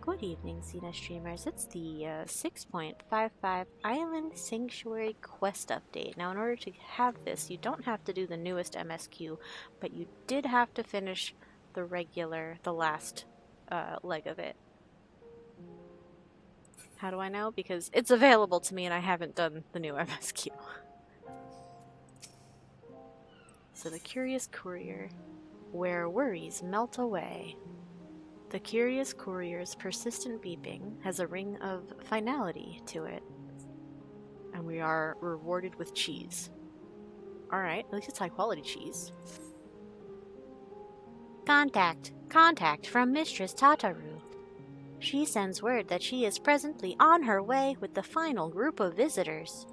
Good evening, Sina Streamers. It's the 6.55 Island Sanctuary quest update. Now, in order to have this, you don't have to do the newest MSQ, but you did have to finish the last leg of it. How do I know? Because it's available to me and I haven't done the new MSQ. So the Curious Courier, where worries melt away. The Curious Courier's persistent beeping has a ring of finality to it. And we are rewarded with cheese. Alright, at least it's high quality cheese. Contact. Contact from Mistress Tataru. She sends word that she is presently on her way with the final group of visitors.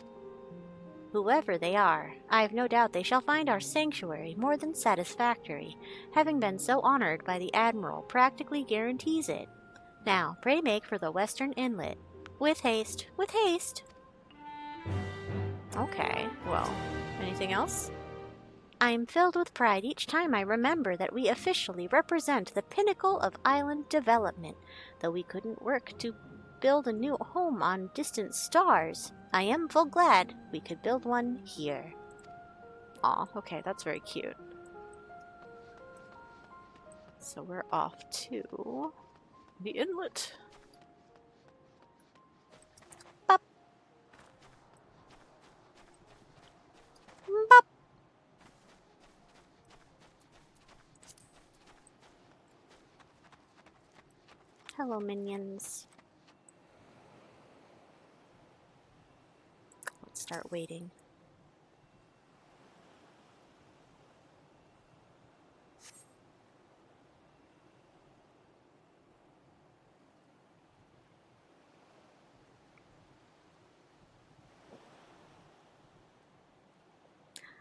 Whoever they are, I have no doubt they shall find our sanctuary more than satisfactory. Having been so honored by the Admiral practically guarantees it. Now, pray make for the western inlet. With haste, with haste! Okay, well, anything else? I am filled with pride each time I remember that we officially represent the pinnacle of island development, though we couldn't work to build a new home on distant stars. I am full glad we could build one here. Aw, okay, that's very cute. So we're off to the inlet. Bop. Bop. Hello, minions. Let's start waiting.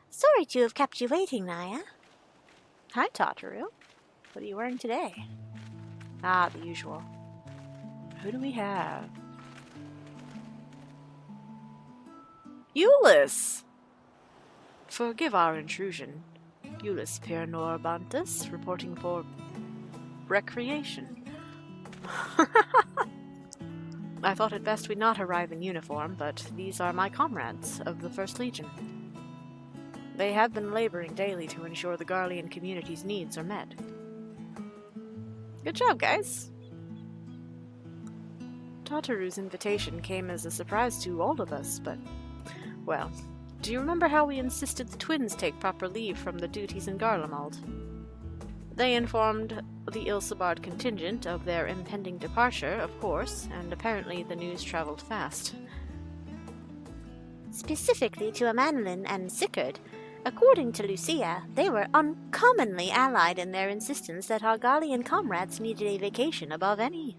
Sorry to have kept you waiting, Naya. Hi, Tataru. What are you wearing today? Ah, the usual. Who do we have? Jullus! Forgive our intrusion. Jullus Norbantus, reporting for recreation. I thought it best we not arrive in uniform, but these are my comrades of the First Legion. They have been laboring daily to ensure the Garlean community's needs are met. Good job, guys! Tataru's invitation came as a surprise to all of us, but, well, do you remember how we insisted the twins take proper leave from the duties in Garlemald? They informed the Ilsabard contingent of their impending departure, of course, and apparently the news traveled fast. Specifically to Amanlin and Sigurd, according to Lucia, they were uncommonly allied in their insistence that our Garlean comrades needed a vacation above any.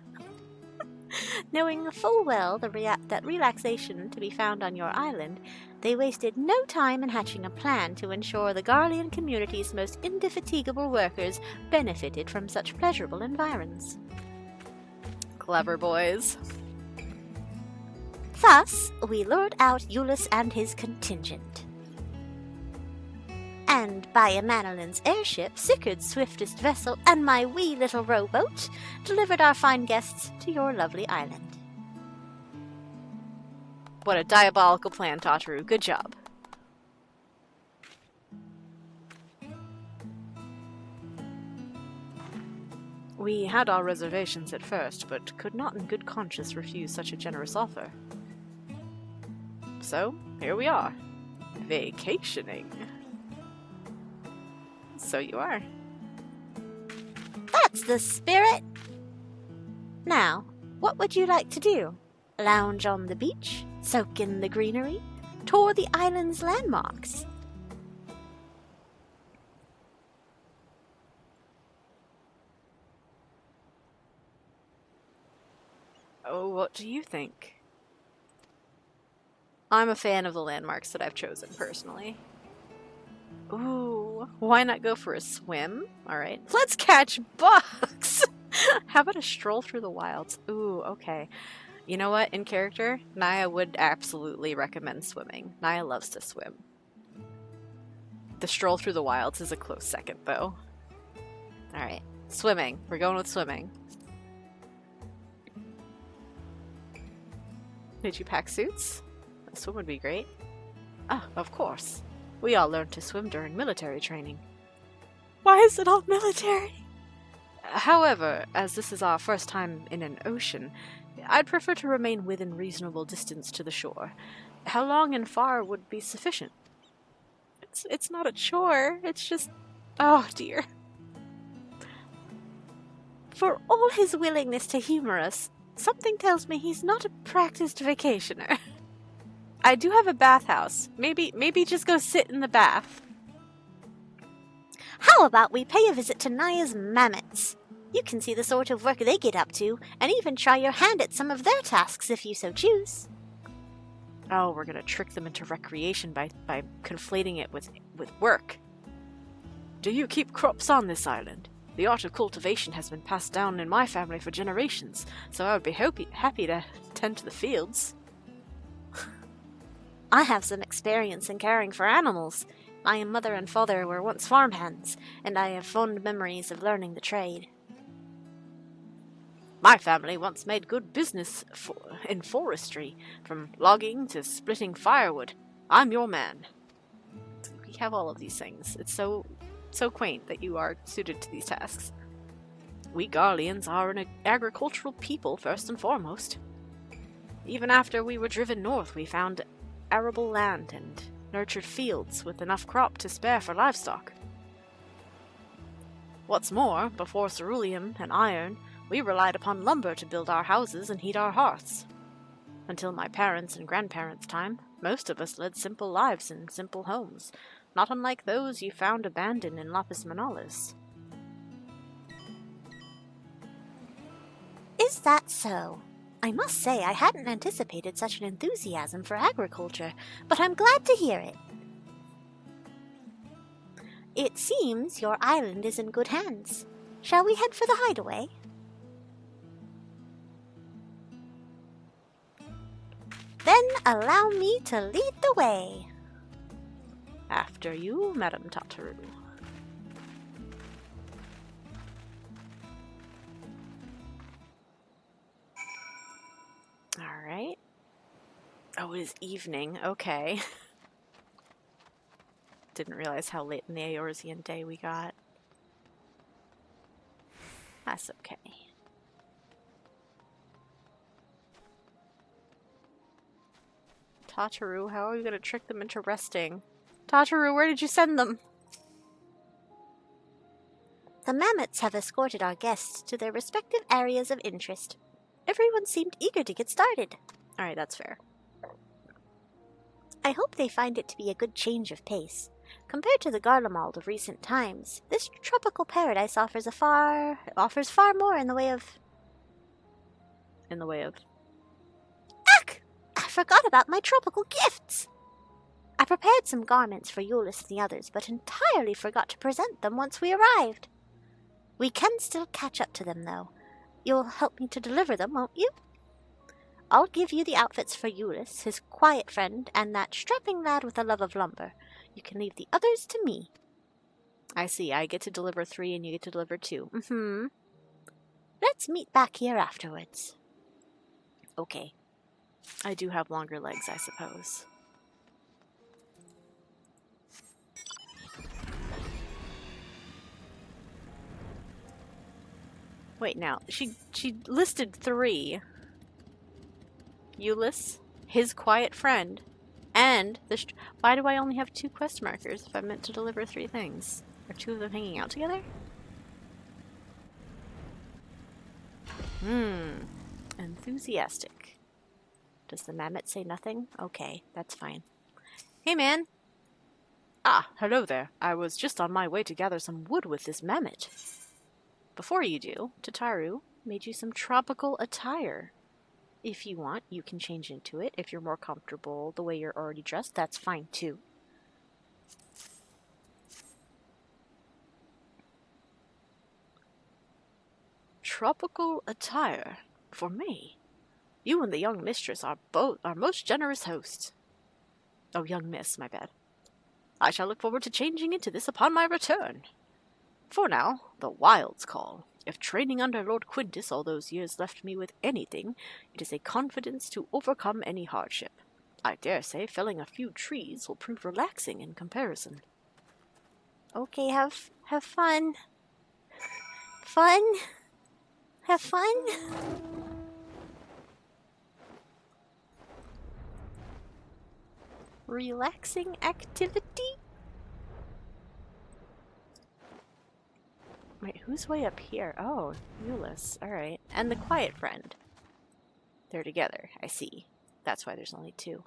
Knowing full well that relaxation to be found on your island, they wasted no time in hatching a plan to ensure the Garlean community's most indefatigable workers benefited from such pleasurable environs. Clever boys. Thus, we lured out Jullus and his contingent. And by Amanilin's airship, Sigurd's swiftest vessel, and my wee little rowboat, delivered our fine guests to your lovely island. What a diabolical plan, Tataru. Good job. We had our reservations at first, but could not in good conscience refuse such a generous offer. So, here we are. Vacationing. So you are. That's the spirit! Now, what would you like to do? Lounge on the beach? Soak in the greenery? Tour the island's landmarks? Oh, what do you think? I'm a fan of the landmarks that I've chosen, personally. Ooh, why not go for a swim? Alright, let's catch bugs! How about a stroll through the wilds? Ooh, okay. You know what? In character, Naya would absolutely recommend swimming. Naya loves to swim. The stroll through the wilds is a close second, though. Alright, swimming. We're going with swimming. Did you pack suits? A swim would be great. Ah, of course. We all learned to swim during military training. Why is it all military? However, as this is our first time in an ocean, I'd prefer to remain within reasonable distance to the shore. How long and far would be sufficient? It's not a chore, it's just... oh dear. For all his willingness to humor us, something tells me he's not a practiced vacationer. I do have a bathhouse. Maybe just go sit in the bath. How about we pay a visit to Naya's mammoths? You can see the sort of work they get up to, and even try your hand at some of their tasks if you so choose. Oh, we're gonna trick them into recreation by conflating it with work. Do you keep crops on this island? The art of cultivation has been passed down in my family for generations, so I would be happy to tend to the fields. I have some experience in caring for animals. My mother and father were once farmhands, and I have fond memories of learning the trade. My family once made good business in forestry, from logging to splitting firewood. I'm your man. We have all of these things. It's so quaint that you are suited to these tasks. We Garleans are an agricultural people first and foremost. Even after we were driven north, we found arable land and nurtured fields with enough crop to spare for livestock. What's more, before ceruleum and iron, we relied upon lumber to build our houses and heat our hearths. Until my parents' and grandparents' time, most of us led simple lives in simple homes, not unlike those you found abandoned in Lapis Manalis. Is that so? I must say I hadn't anticipated such an enthusiasm for agriculture, but I'm glad to hear it. It seems your island is in good hands. Shall we head for the hideaway? Then allow me to lead the way. After you, Madame Tataru. Alright. Oh, it is evening. Okay. Didn't realize how late in the Eorzean day we got. That's okay. Tataru, how are we gonna trick them into resting? Tataru, where did you send them? The mammoths have escorted our guests to their respective areas of interest. Everyone seemed eager to get started. Alright, that's fair. I hope they find it to be a good change of pace. Compared to the Garlemald of recent times, this tropical paradise offers far more in the way of... Ack! I forgot about my tropical gifts! I prepared some garments for Jullus and the others, but entirely forgot to present them once we arrived. We can still catch up to them, though. You'll help me to deliver them, won't you? I'll give you the outfits for Jullus, his quiet friend, and that strapping lad with a love of lumber. You can leave the others to me. I see. I get to deliver 3 and you get to deliver 2. Let's meet back here afterwards. Okay. I do have longer legs, I suppose. Wait, now, she listed 3. Jullus, his quiet friend, and the... Why do I only have 2 quest markers if I'm meant to deliver 3 things? Are 2 of them hanging out together? Enthusiastic. Does the mammoth say nothing? Okay, that's fine. Hey, man! Ah, hello there. I was just on my way to gather some wood with this mammoth. Before you do, Tataru made you some tropical attire. If you want, you can change into it. If you're more comfortable the way you're already dressed, that's fine too. Tropical attire? For me? You and the young mistress are both our most generous hosts. Oh, young miss, my bad. I shall look forward to changing into this upon my return. For now, the wilds call. If training under Lord Quintus all those years left me with anything, it is a confidence to overcome any hardship. I dare say felling a few trees will prove relaxing in comparison. Okay, have fun. Fun? Have fun? Relaxing activity? Wait, who's way up here? Oh, Jullus. Alright. And the quiet friend. They're together, I see. That's why there's only two.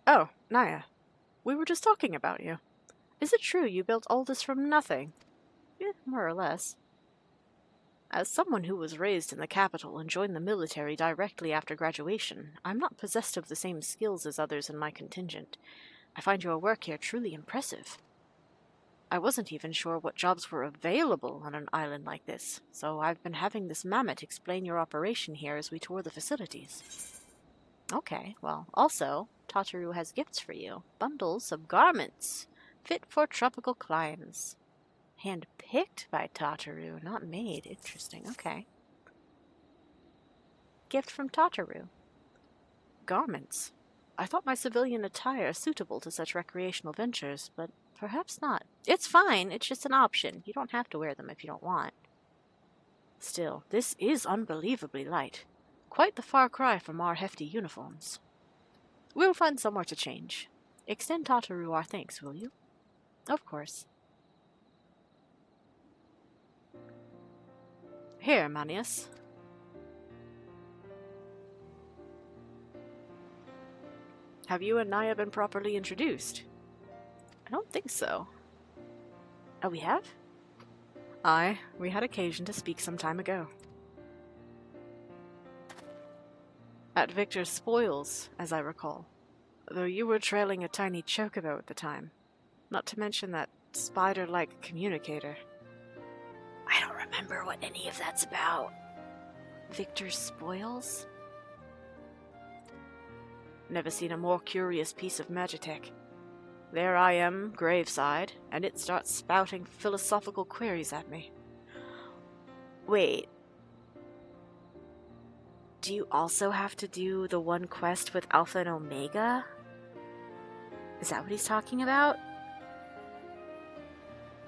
Oh, Naya. We were just talking about you. Is it true you built all this from nothing? Yeah, more or less. As someone who was raised in the capital and joined the military directly after graduation, I'm not possessed of the same skills as others in my contingent. I find your work here truly impressive. I wasn't even sure what jobs were available on an island like this, so I've been having this mammoth explain your operation here as we tour the facilities. Okay, well, also, Tataru has gifts for you. Bundles of garments, fit for tropical climes. Hand-picked by Tataru, not made. Interesting, okay. Gift from Tataru. Garments. I thought my civilian attire suitable to such recreational ventures, but perhaps not. It's fine, it's just an option. You don't have to wear them if you don't want. Still, this is unbelievably light. Quite the far cry from our hefty uniforms. We'll find somewhere to change. Extend Tataru our thanks, will you? Of course. Here, Manius. Have you and Naya been properly introduced? I don't think so. Oh, we have? Aye, we had occasion to speak some time ago. At Victor's spoils, as I recall. Though you were trailing a tiny chocobo at the time. Not to mention that spider-like communicator. I don't remember what any of that's about. Victor's spoils? Never seen a more curious piece of magitech. There I am, graveside, and it starts spouting philosophical queries at me. Wait. Do you also have to do the one quest with Alpha and Omega? Is that what he's talking about?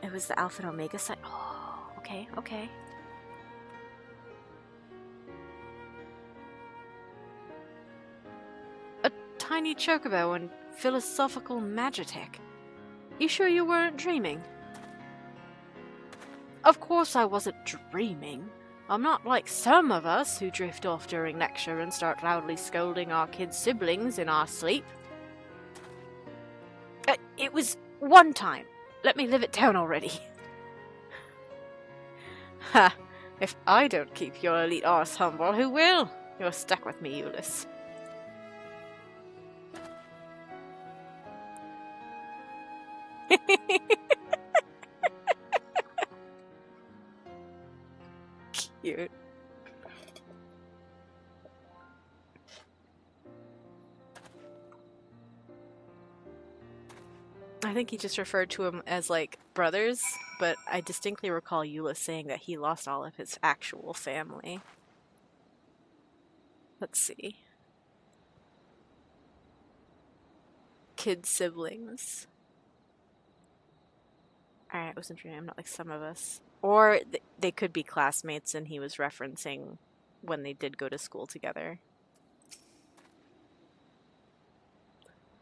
It was the Alpha and Omega site. Oh, okay, okay. A tiny chocobo and philosophical magitech. You sure you weren't dreaming? Of course I wasn't dreaming. I'm not like some of us who drift off during lecture and start loudly scolding our kids' siblings in our sleep. It was one time. Let me live it down already. Ha! If I don't keep your elite arse humble, who will? You're stuck with me, Jullus. Cute. I think he just referred to him as, like, brothers, but I distinctly recall Jullus saying that he lost all of his actual family. Let's see. Kid siblings. Alright, I wasn't dreaming. I'm not like some of us. Or they could be classmates and he was referencing when they did go to school together.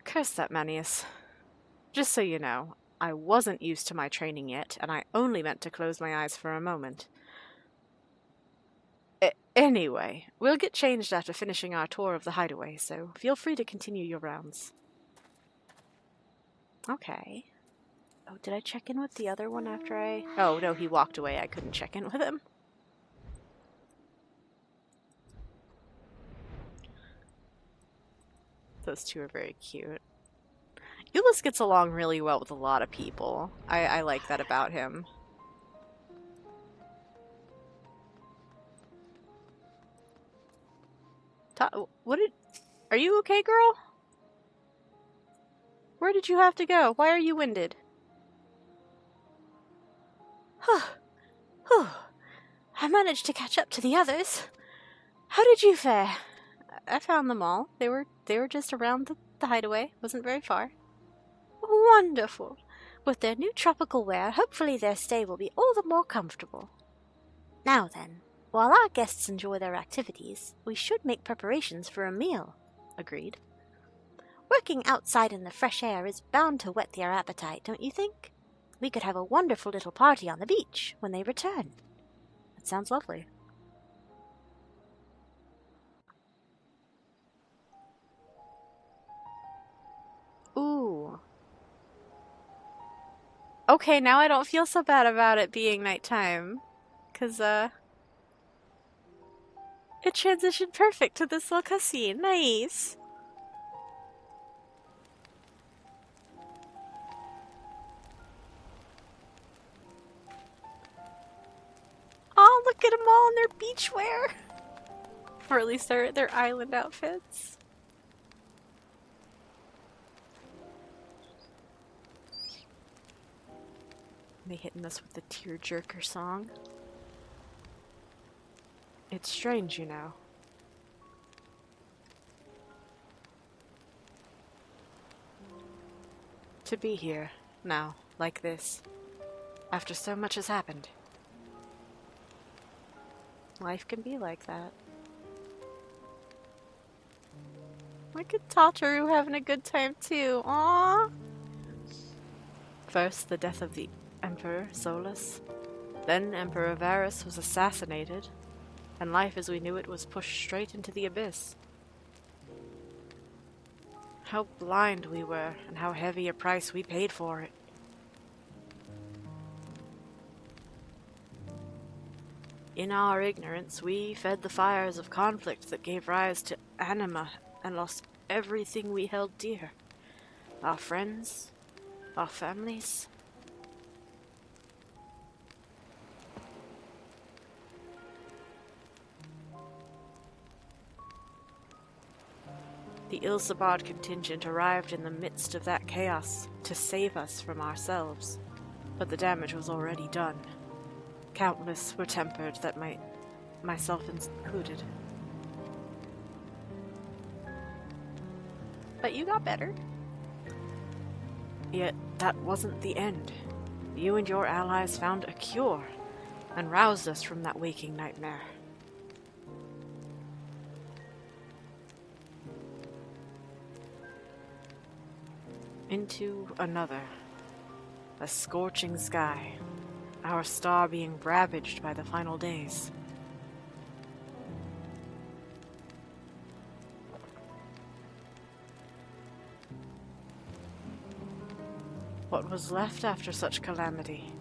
Curse that Manius. Just so you know, I wasn't used to my training yet, and I only meant to close my eyes for a moment. Anyway, we'll get changed after finishing our tour of the hideaway, so feel free to continue your rounds. Okay. Oh, did I check in with the other one after I... Oh, no, he walked away. I couldn't check in with him. Those two are very cute. Jullus gets along really well with a lot of people. I like that about him. Are you okay, girl? Where did you have to go? Why are you winded? Whew. I managed to catch up to the others. How did you fare? I found them all. They were just around the hideaway. Wasn't very far. Wonderful. With their new tropical wear, hopefully their stay will be all the more comfortable. Now then, while our guests enjoy their activities, we should make preparations for a meal. Agreed. Working outside in the fresh air is bound to whet their appetite, don't you think? We could have a wonderful little party on the beach when they return. That sounds lovely. Ooh. Okay, now I don't feel so bad about it being nighttime. 'Cause, it transitioned perfect to this little cutscene. Nice! Oh, look at them all in their beachwear! Or at least their island outfits. They hitting us with the tearjerker song. It's strange, you know. To be here, now, like this, after so much has happened. Life can be like that. Look at Tataru having a good time too, aww! First, the death of the Emperor Solus. Then Emperor Varus was assassinated, and life as we knew it was pushed straight into the abyss. How blind we were, and how heavy a price we paid for it. In our ignorance, we fed the fires of conflict that gave rise to anima and lost everything we held dear. Our friends, our families. The Ilsabard contingent arrived in the midst of that chaos to save us from ourselves, but the damage was already done. Countless were tempered, that myself included. But you got better. Yet that wasn't the end. You and your allies found a cure and roused us from that waking nightmare. Into another, a scorching sky, our star being ravaged by the final days. What was left after such calamity?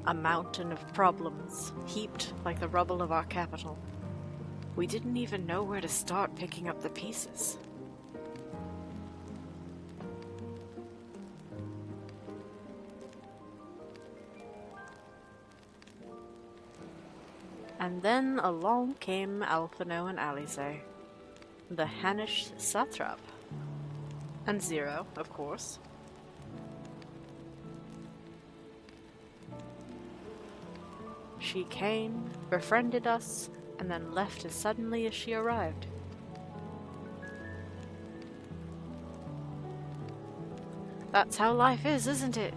A mountain of problems, heaped like the rubble of our capital. We didn't even know where to start picking up the pieces. And then along came Alphino and Alice, the Hanish satrap, and Zero, of course. She came, befriended us, and then left as suddenly as she arrived. That's how life is, isn't it?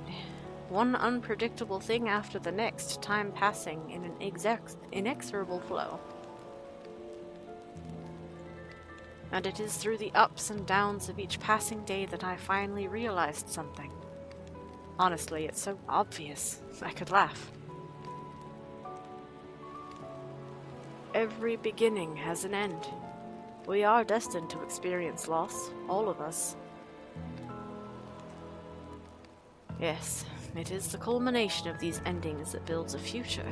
One unpredictable thing after the next, time passing in an inexorable flow. And it is through the ups and downs of each passing day that I finally realized something. Honestly, it's so obvious, I could laugh. Every beginning has an end. We are destined to experience loss, all of us. Yes, it is the culmination of these endings that builds a future.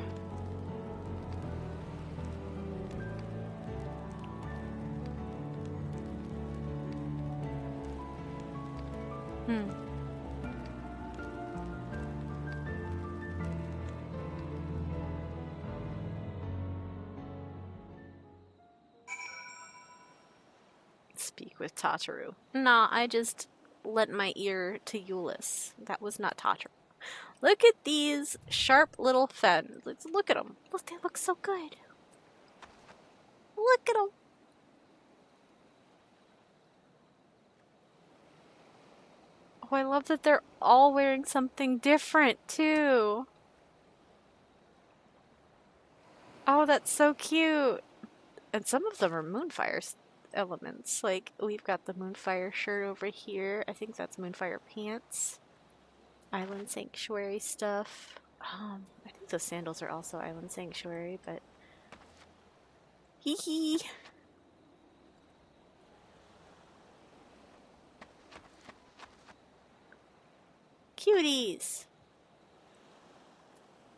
Speak with Tataru. Nah, I just lent my ear to Jullus. That was not Tataru. Look at these sharp little fins. Let's look at them. Look, they look so good. Look at them. Oh, I love that they're all wearing something different, too. Oh, that's so cute. And some of them are Moonfire elements. Like, we've got the Moonfire shirt over here. I think that's Moonfire pants. Island Sanctuary stuff. I think those sandals are also Island Sanctuary, but... Hee hee! Cuties!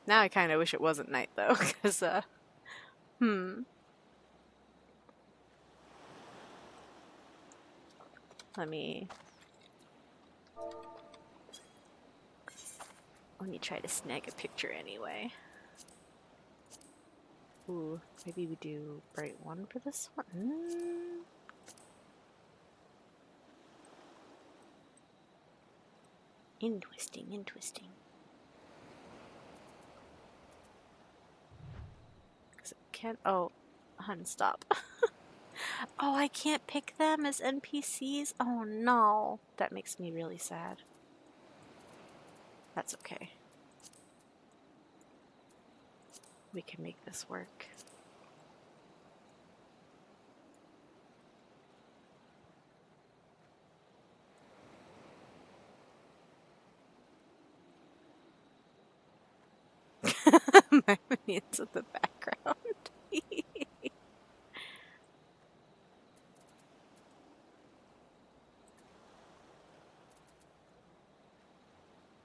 Now I kind of wish it wasn't night, though, because, Let me try to snag a picture anyway. Ooh, maybe we do bright 1 for this one. Interesting, interesting. Oh, hun, stop. Oh, I can't pick them as NPCs? Oh no. That makes me really sad. That's okay. We can make this work. My minions in the background.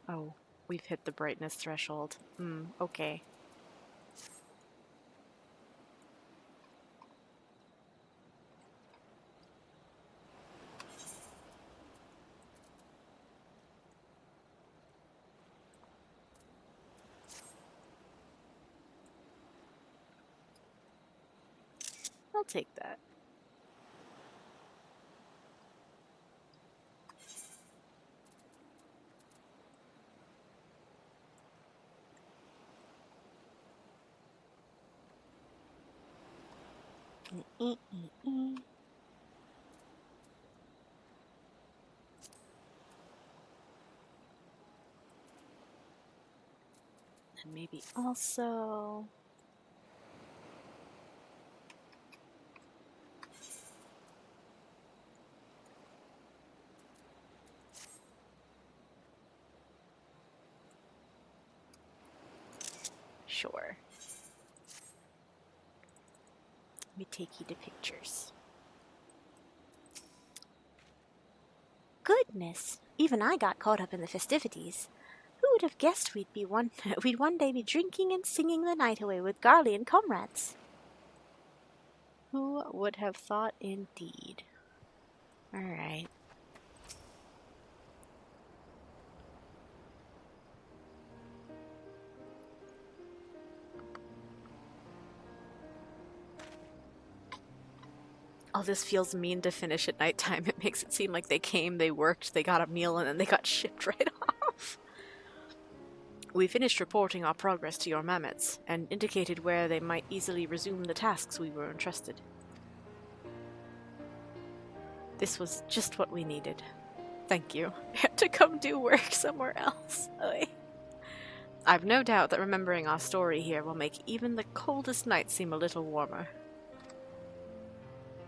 Oh, we've hit the brightness threshold. Okay. I'll take that. And maybe also... Sure. Let me take you to pictures. Goodness! Even I got caught up in the festivities. Who would have guessed we'd one day be drinking and singing the night away with Garly and comrades? Who would have thought indeed? Alright. Oh, this feels mean to finish at nighttime. It makes it seem like they came, they worked, they got a meal, and then they got shipped right off. We finished reporting our progress to your mammoths, and indicated where they might easily resume the tasks we were entrusted. This was just what we needed. Thank you. We had to come do work somewhere else. I've no doubt that remembering our story here will make even the coldest night seem a little warmer.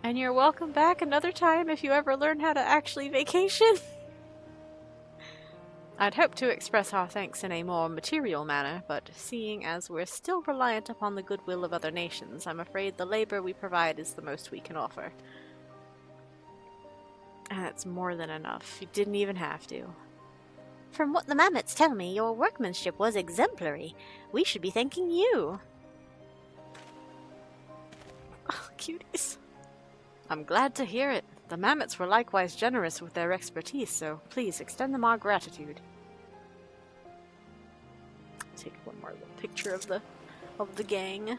And you're welcome back another time if you ever learn how to actually vacation. I'd hope to express our thanks in a more material manner, but seeing as we're still reliant upon the goodwill of other nations, I'm afraid the labor we provide is the most we can offer. And that's more than enough. You didn't even have to. From what the mammoths tell me, your workmanship was exemplary. We should be thanking you. Oh, cuties. I'm glad to hear it. The mammoths were likewise generous with their expertise, so please extend them our gratitude. Take one more little picture of the gang.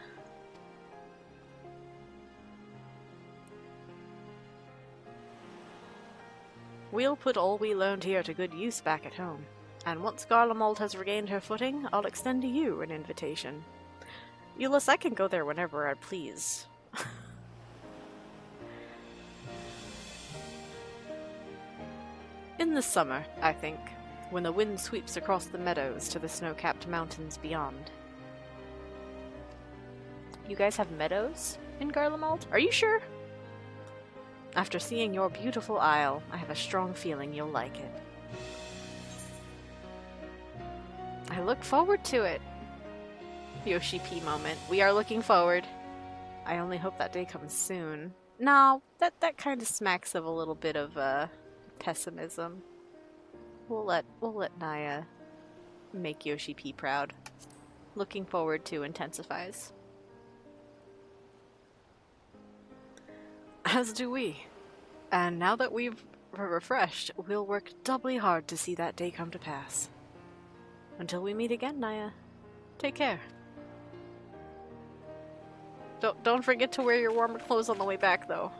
We'll put all we learned here to good use back at home. And once Garlemald has regained her footing, I'll extend to you an invitation. Jullus, I can go there whenever I please. In the summer, I think, when the wind sweeps across the meadows to the snow-capped mountains beyond. You guys have meadows in Garlemald? Are you sure? After seeing your beautiful isle, I have a strong feeling you'll like it. I look forward to it. Yoshi P moment. We are looking forward. I only hope that day comes soon. No, that kind of smacks of a little bit of pessimism. We'll let Naya make Yoshi P proud. Looking forward to intensifies. As do we. And now that we've refreshed, we'll work doubly hard to see that day come to pass. Until we meet again, Naya. Take care. Don't forget to wear your warmer clothes on the way back, though.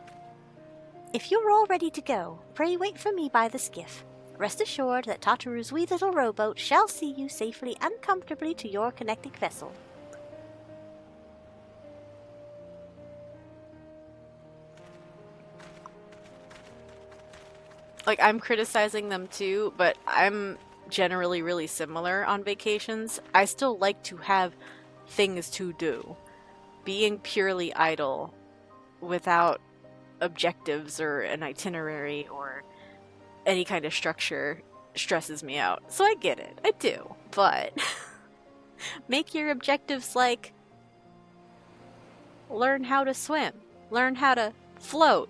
If you're all ready to go, pray wait for me by the skiff. Rest assured that Tataru's wee little rowboat shall see you safely and comfortably to your connecting vessel. Like, I'm criticizing them too, but I'm generally really similar on vacations. I still like to have things to do. Being purely idle without objectives or an itinerary or any kind of structure stresses me out. So I get it. I do. But make your objectives like learn how to swim, learn how to float,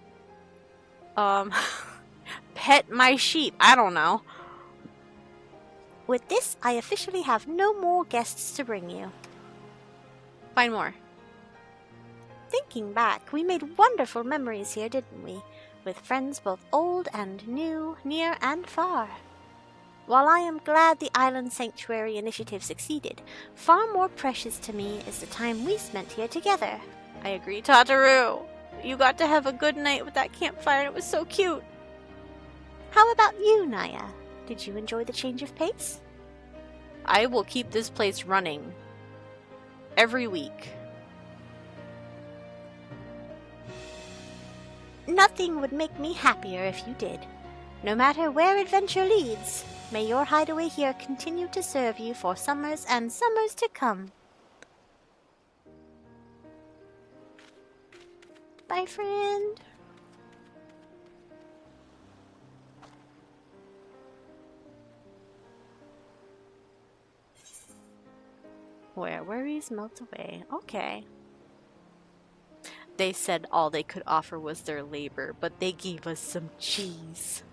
pet my sheep. I don't know. With this, I officially have no more guests to bring you. Find more. Thinking back, we made wonderful memories here, didn't we? With friends both old and new, near and far. While I am glad the Island Sanctuary initiative succeeded, far more precious to me is the time we spent here together. I agree, Tataru. You got to have a good night with that campfire. It was so cute. How about you, Naya? Did you enjoy the change of pace? I will keep this place running every week. Nothing would make me happier if you did. No matter where adventure leads, may your hideaway here continue to serve you for summers and summers to come. Bye, friend. Where worries melt away. Okay. They said all they could offer was their labor, but they gave us some cheese.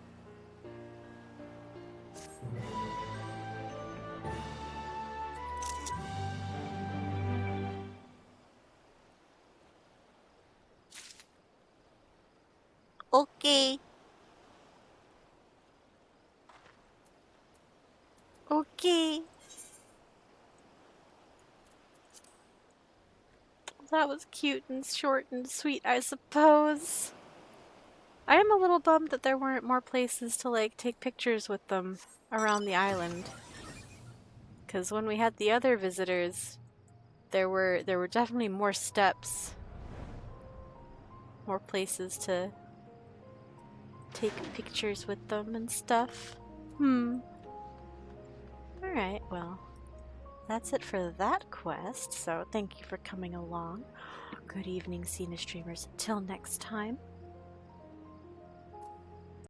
Okay. Okay. That was cute and short and sweet, I suppose. I am a little bummed that there weren't more places to, like, take pictures with them around the island. Because when we had the other visitors, there were definitely more steps. More places to take pictures with them and stuff. Alright, well. That's it for that quest, so thank you for coming along. Good evening, Sina Streamers. Till next time.